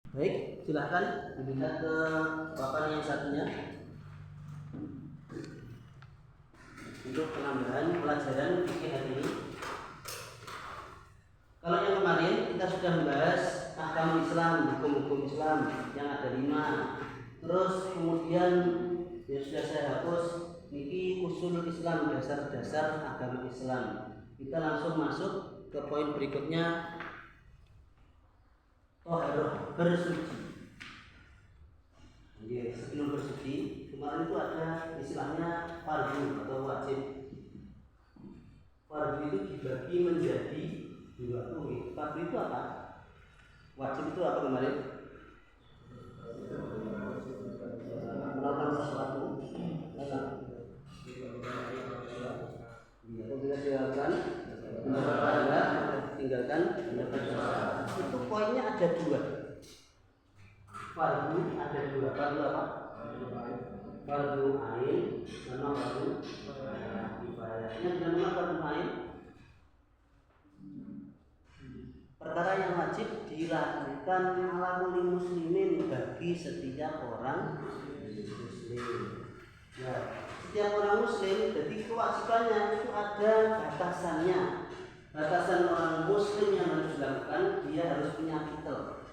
Baik, silahkan dilihat ke papan yang satunya untuk penambahan pelajaran fikih hari ini. Kalau yang kemarin kita sudah membahas ahkam Islam, hukum-hukum Islam yang ada 5. Terus kemudian ya sudah saya hapus niki usul Islam, dasar-dasar agama Islam. Kita langsung masuk ke poin berikutnya, toharoh, bersuci. Jadi sebelum bersuci kemarin itu ada istilahnya fardu atau wajib. Fardu itu dibagi menjadi 2. Fardu itu apa? Wajib itu apa kemarin? Melakukan sesuatu. Apabila dilakukan, tinggalkan. Itu poinnya ada 2. Fardu ada 2. Fardu apa? Fardu ain sama fardu kifayah. Yang namanya fardu ain, perkara yang wajib dilakukan ala kulli muslimin, bagi setiap orang muslim. Ya, setiap orang muslim, jadi kewajibannya itu ada batasannya. Batasan orang muslim yang harus dilakukan, dia harus punya titel.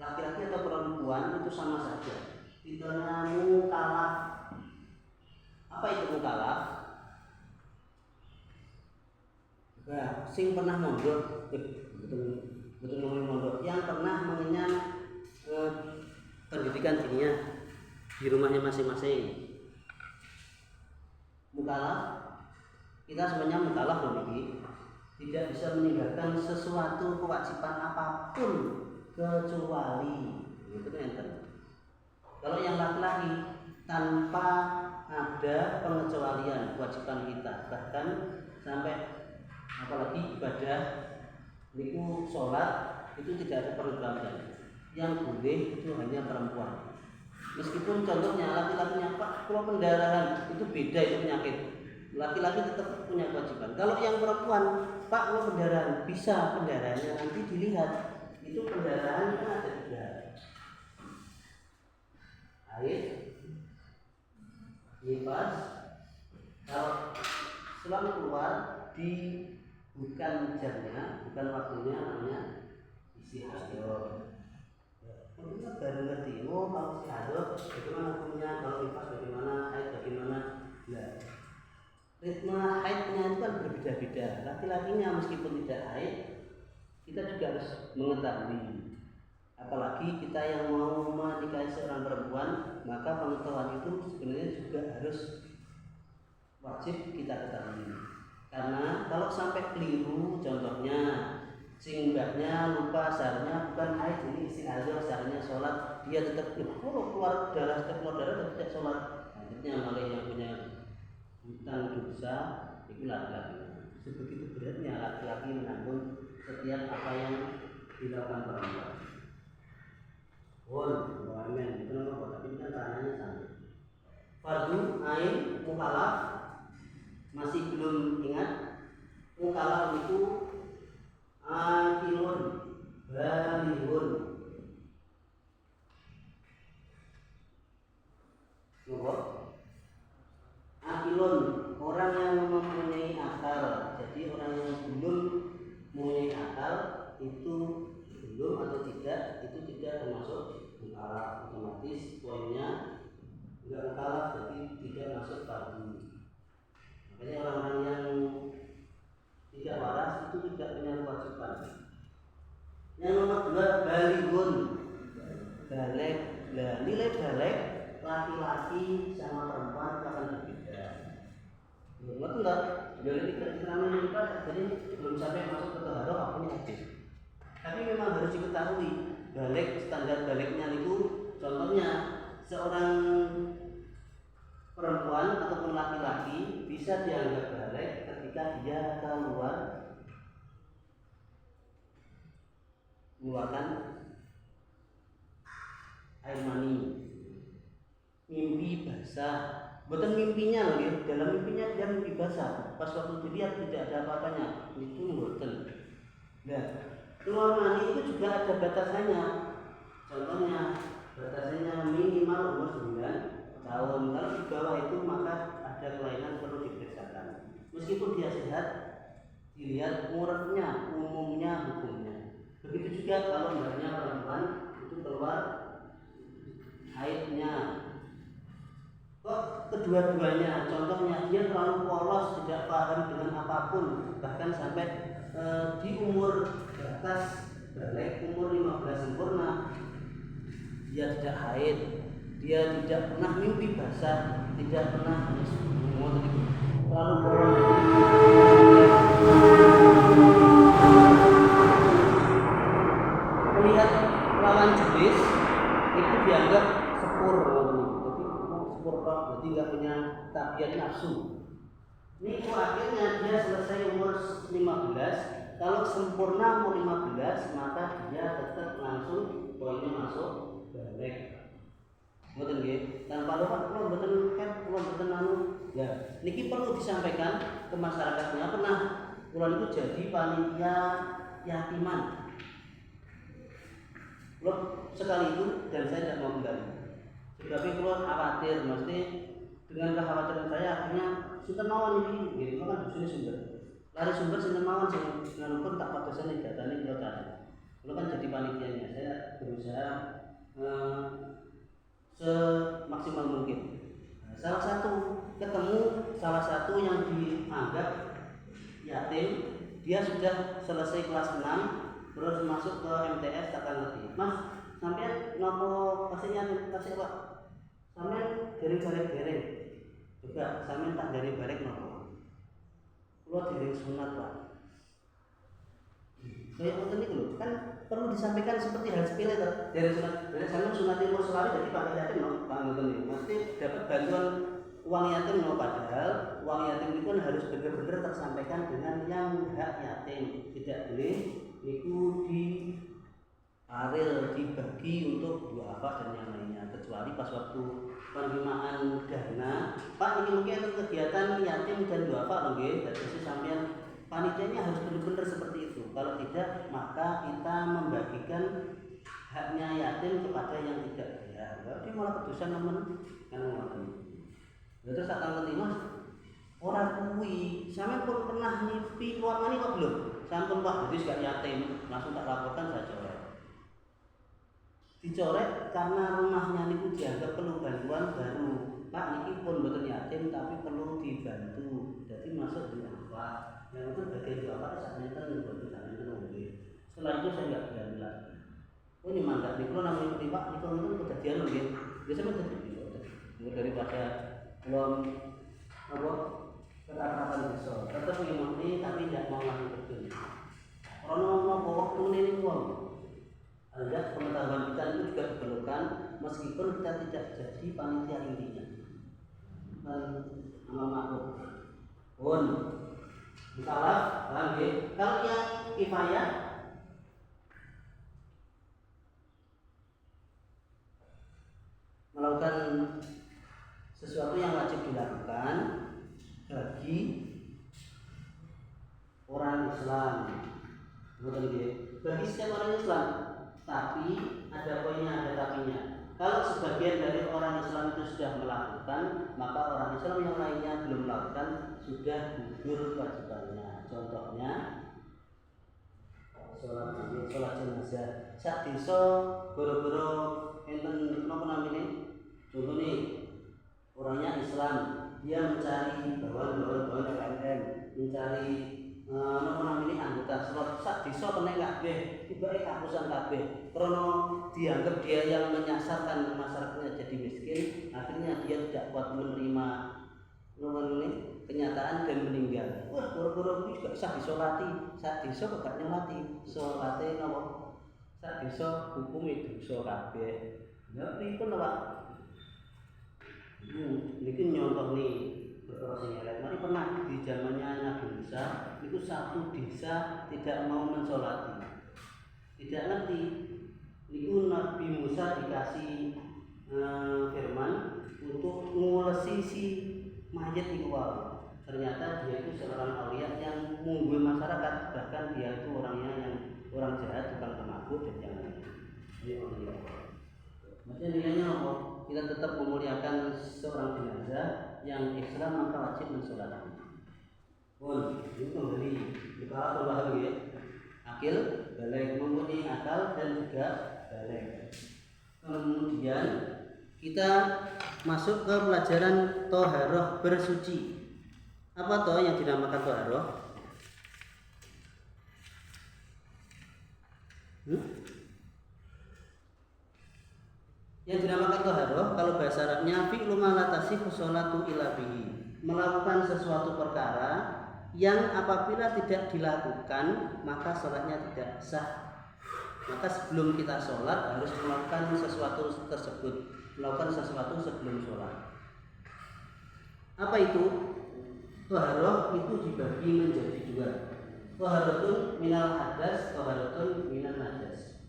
Laki-laki atau perempuan itu sama saja. Titelnya mukallaf. Apa itu mukallaf? Nah, sing pernah mondok, betul ngomong mondok, yang pernah mengenyam pendidikan diniyah di rumahnya masing-masing. Mukallaf, kita sebenarnya mukallaf loh ini, tidak bisa meninggalkan sesuatu kewajiban apapun kecuali itu enten. Kalau yang laki-laki tanpa ada pengecualian kewajiban kita, bahkan sampai apalagi ibadah niku sholat itu tidak ada pengecualian. Yang boleh itu hanya perempuan. Meskipun contohnya laki-lakinya Pak, kalau pendarahan itu beda, itu penyakit. Laki-laki tetap punya kewajiban. Kalau yang perempuan, Pak, kalau pendarahan bisa, pendarahannya nanti dilihat. Itu pendarahan kan ada 3. Air, nifas. Kalau selang keluar di bukan jamnya, bukan waktunya, namanya istihadah. Kita baru ngerti, oh kalau istihadah bagaimana hukumnya, kalau nifas bagaimana, haid bagaimana. Nah, ritme haidnya itu kan berbeda-beda. Laki-lakinya meskipun tidak haid, kita juga harus mengetahui. Apalagi kita yang mau menikahi seorang perempuan, maka pengetahuan itu sebenarnya juga harus wajib kita ketahui. Karena kalau sampai keliru, contohnya sing mbaknya lupa saharnya bukan haid, ini istihadah, saharnya sholat, dia tetap keluar darah, tidak sholat. Akhirnya malah yang punya hutang dosa itu laki-laki. Sebegitu beratnya laki-laki menanggung setiap apa yang dilakukan perempuan. Amen. Itu nama tapi kan tanahnya sama. Fardu ain mukallaf, masih belum ingat? Mukallaf itu akilun balihun. Akilun, orang yang mempunyai akal. Jadi orang yang belum mempunyai akal itu belum atau tidak, itu tidak termasuk mukallaf. Otomatis poinnya enggak mukallaf, jadi tidak masuk fardu. Makanya orang-orang yang tidak waras itu tidak punya kewajiban. Yang nomor 2, balighun. Balik. Nah, nilai balik laki-laki sama perempuan akan berbeda. Betul enggak? Jadi kita menikah, jadi belum sampai masuk ke taharoh akunya habis. Tapi memang harus diketahui balik, standar baliknya itu, contohnya seorang perempuan ataupun laki-laki bisa dianggap balik ketika dia keluar mengeluarkan air mani, mimpi basah. Bukan mimpinya loh ya, dalam mimpinya dia mimpi basah. Pas waktu dilihat tidak ada apa-apanya, itu bukan. Nah, keluar mani itu juga ada batasannya. Contohnya dimakamkan. Meskipun dia sehat, dilihat urufnya, umumnya, hukumnya. Begitu juga kalau mbaknya perempuan itu keluar haidnya. Kok kedua-duanya, contohnya dia terlalu polos, tidak paham dengan apapun, bahkan sampai di umur batas balik umur 15 sempurna dia tidak haid, dia tidak pernah mimpi basah, tidak pernah terlalu polos. Melihat lawan jenis itu dianggap sepur, jadi sepur berarti nggak punya tabiat nafsu. Ini akhirnya dia selesai umur 15. Kalau sempurna umur 15, maka dia tetap langsung poinnya masuk balik. Mboten nggih, tanpa lupa kula mboten anu. Ya, niki perlu disampaikan ke masyarakatnya. Pernah kula niku jadi panitia yatiman. Kula sekali itu dan saya tidak mau kembali. Sebab kula khawatir, mesti dengan kekhawatiran saya akhirnya sinten mawon iki nggih, kan dusune sumber. Lari sumber sinten mawon sing nganupun tak padosane datane kula cari. Kula kan jadi panitianya, saya berusaha semaksimal mungkin. Salah satu yang dianggap yatim, dia sudah selesai kelas 6 terus masuk ke MTS takkan ngerti. Mas, sampai nopo kasih Pak? Sampai dereng-dereng. Juga sampai tak dereng-dereng nopo. Kulo dereng sunat, Pak. Kayak ngoten niku lho, kan perlu disampaikan seperti hal sepele to. Dari sunat sunat umur selawi jadi pakai yatim no, Pak ngoten niku. Mesti dapat bantuan uang yatim no, padahal uang yatim itu kan harus benar-benar tersampaikan dengan yang hak yatim. Tidak boleh itu dibagi untuk dua apa dan yang lainnya, kecuali pas waktu penerimaan dana. Pak, ini mungkin kegiatan yatim dan dua apa nggih, dadi sampean panitianya harus benar-benar seperti itu. Kalau tidak, maka kita membagikan haknya yatim kepada yang tidak berhak. Berarti malah kedusan nemen kan ngoten. Terus sak ngerti Mas, orang kuwi sampean pun pernah mimpi keluar mani kok belum? Sampun Pak, jadi gak yatim, langsung tak laporkan saya coret. Dicoret karena rumahnya niku dianggap perlu bantuan baru. Pak, niki pun mboten yatim tapi perlu dibantu. Jadi masuk di apa? Yang itu bagian apa? Saatnya kan mboten nggih. Setelah itu saya enggak berani lagi. Oh ini mangga niku namanya Pak, niku kejadian lho nggih. Biasanya terjadi daripada belum apa ketatapan desa. Tetap ngimoni tapi tidak mau lagi terjun. Ono nopo waktu niku wong. Alias pengetahuan kita itu juga diperlukan meskipun kita tidak jadi panitia intinya. Makhluk pun salah, paham ya? Kalau yang kifayah melakukan sesuatu yang wajib dilakukan bagi orang Islam, bagi setiap orang Islam. Tapi ada poinnya, ada tapinya. Kalau sebagian dari orang Islam itu sudah melakukan, maka orang Islam yang lainnya belum melakukan, sudah gugur kewajibannya. Contohnya sholat jenazah. Sak desa goro-goro enten napa namine? Contoh nih, orangnya Islam, dia mencari bawaan KMM, mencari napa namine anggota sholat sak desa kena kabeh, tibake kapusan kabeh. Karena dianggap dia yang menyasarkan masyarakatnya jadi miskin, akhirnya dia tidak kuat menerima kenyataan dan meninggal. Wah, goro-goro kuwi gak sah disolati, sak desa kok gak nyolati. Salate napa? Sak desa hukume dosa kabeh. Lha pripun Pak? Niki nyontoh nih perkara sing elek. Mari pernah di zamannya Nabi Musa, itu satu desa tidak mau mensolati. Tidak ngerti. Niku Nabi Musa dikasih firman untuk ngulesi si mayat iku wae. Ternyata dia itu seorang aulia yang mengunggul masyarakat, bahkan dia itu orangnya yang orang jahat, tukang pemabuk dan yang lain. Maksudnya nilainya apa? Kita tetap memuliakan seorang jenazah yang Islam maka wajib mensolati. pun itu kembali kalau paham ya. Akil balik mempunyai akal dan juga balik. Kemudian kita masuk ke pelajaran toharoh bersuci. Apa toh yang dinamakan toharoh? Yang dinamakan toharoh kalau bahasa Arabnya fi'lu ma la tasihhu sholatu illa bihi, melakukan sesuatu perkara yang apabila tidak dilakukan maka sholatnya tidak sah. Maka sebelum kita sholat harus melakukan sesuatu tersebut, melakukan sesuatu sebelum sholat. Apa itu? Toharoh itu dibagi menjadi dua. Toharatun minal hadas, toharatun minal najas.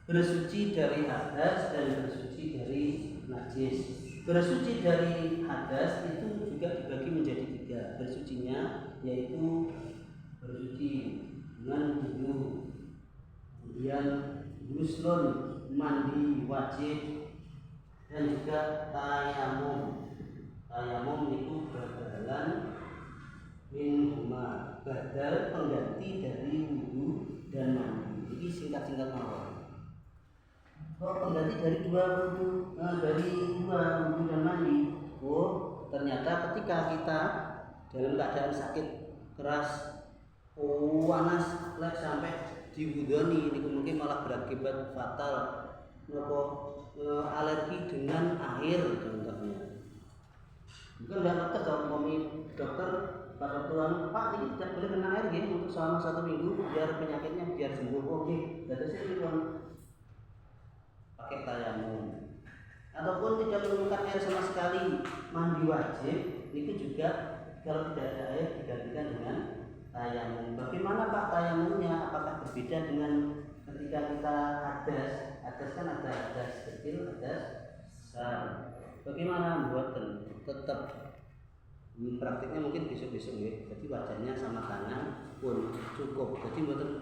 Bersuci dari hadas dan bersuci dari najis. Bersuci dari hadas itu juga dibagi menjadi tiga. Bersucinya yaitu bersuci dengan wudu, kemudian guslun mandi wajib, dan juga tayamum. Tayamum itu badalan min huma, badal pengganti dari wudu dan mandi. Jadi singkat-singkat mawon. Oh, pengganti dari dua wudu, dan mandi. Oh, ternyata ketika kita dalam keadaan sakit keras, panas, sampai diwudoni, ini mungkin malah berakibat fatal. Alergi dengan air contohnya. Bukan dokter, kalau dokter pada tuan Pak ini tidak boleh kena air ya untuk selama 1 minggu biar penyakitnya biar sembuh. Oke, jadi sih tuan pakai tayamum. Ataupun tidak menemukan air sama sekali, mandi wajib itu juga kalau tidak ada air digantikan dengan tayamum. Bagaimana Pak tayamumnya? Apakah berbeda dengan ketika kita hadas? Hadas kan ada hadas kecil, hadas besar. Bagaimana membuatkan? Tetap praktiknya mungkin besok-besok ya. Jadi wajahnya sama tangan pun cukup. Jadi mboten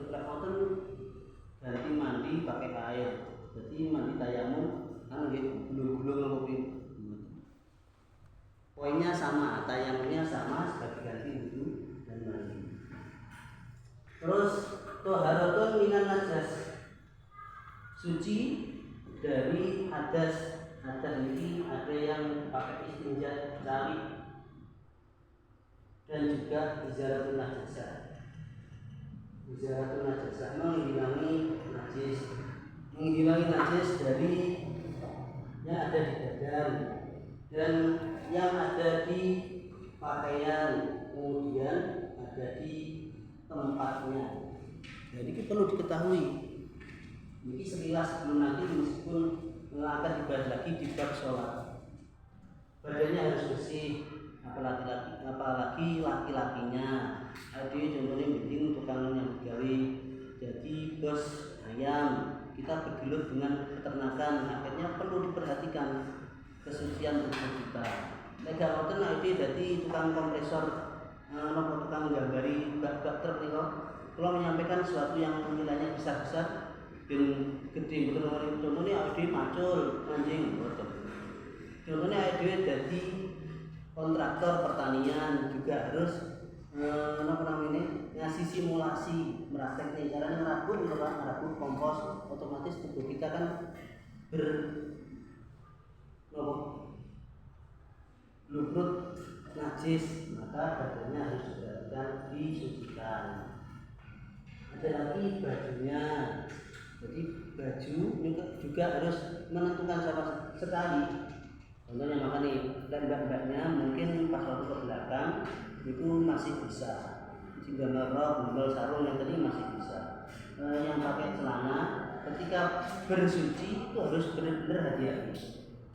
ganti mandi pakai air. Jadi mandi tayamum kan nggih gulung-gulung apa poinnya sama, tayamumnya sama sebagai ganti wudu dan mandi. Terus toharatun minan najas, suci dari hadas. Hadas ini ada yang pakai istinja cari dan juga izaratun najasa. Izaratun najasa menghilangi najis dari yang ada di badan dan yang ada di pakaian, kemudian ada di tempatnya. Jadi itu perlu diketahui. Ini sekilas sebelum nanti meskipun akan dibahas lagi di bab sholat. Badannya harus bersih, apalagi laki-lakinya. Ada contohnya bikin tukang yang digawe jadi bos ayam, kita bergelut dengan peternakan, akhirnya perlu diperhatikan kesucian tubuh kita. Lega wonten ide dadi tukang kompresor, tukang gambari bak-bak truk niku. Kalau menyampaikan sesuatu yang nilainya besar-besar dan gede, betul contohnya ide macul anjing boten. Contohnya ide dadi kontraktor pertanian juga harus ngasih simulasi, meraktek caranya ngerabut kompos, otomatis tubuh kita kan lubrut najis, maka badannya harus disucikan. Ada lagi bajunya, jadi baju juga harus menentukan sama sekali. Contohnya makanya mbak-mbaknya mungkin pas waktu ke belakang itu masih bisa, gambar rok, gambar sarung yang tadi masih bisa. Yang pakai celana ketika bersuci itu harus benar-benar hati-hati.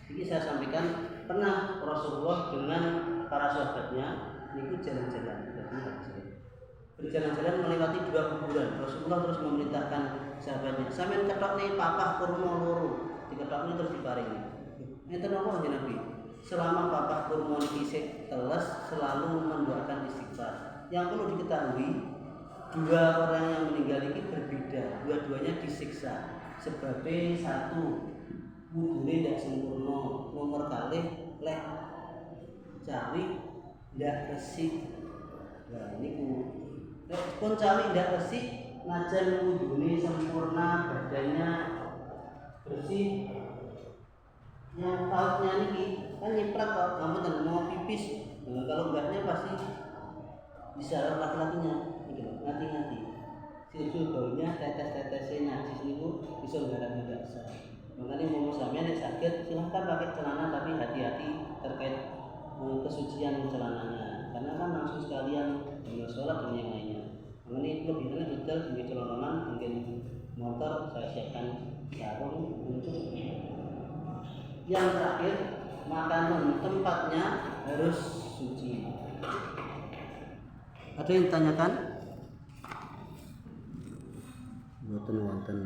Jadi saya sampaikan pernah Rasulullah dengan para sahabatnya itu jalan-jalan, berjalan-jalan melewati 2 kuburan. Rasulullah terus memerintahkan sahabatnya, sampeyan ketokne papah kurma loro, diketokne terus diparingi. Ngeten apa kanjeng Nabi? Selama papah kurma niki teles selalu mendoakan istighfar. Yang perlu diketahui, 2 orang yang meninggal ini berbeda, dua-duanya disiksa. Sebabnya 1 wudune tidak sempurna, nomor kalih leh cari tidak resik. Nah niku nek pun cawi ndak resik najan wudune sempurna, badannya bersih, yang tautnya niki kan nyiprat kok kamu dan mau pipis. Nah, kalau enggaknya pasti bisa laki-lakinya gitu, ngati-ngati sisul baunya tetes-tetesnya najis niku bisa nggarap tidak sah. Makanya mau sampeyan nek sakit silahkan pakai celana tapi hati-hati terkait kesucian celananya, karena kan langsung sekalian dengan sholat dan yang lainnya. Ini kelebihannya betul di celana mungkin motor saya siapkan sarung untuk yang terakhir makanan tempatnya harus suci. Ada yang ditanyakan? Boten wonten.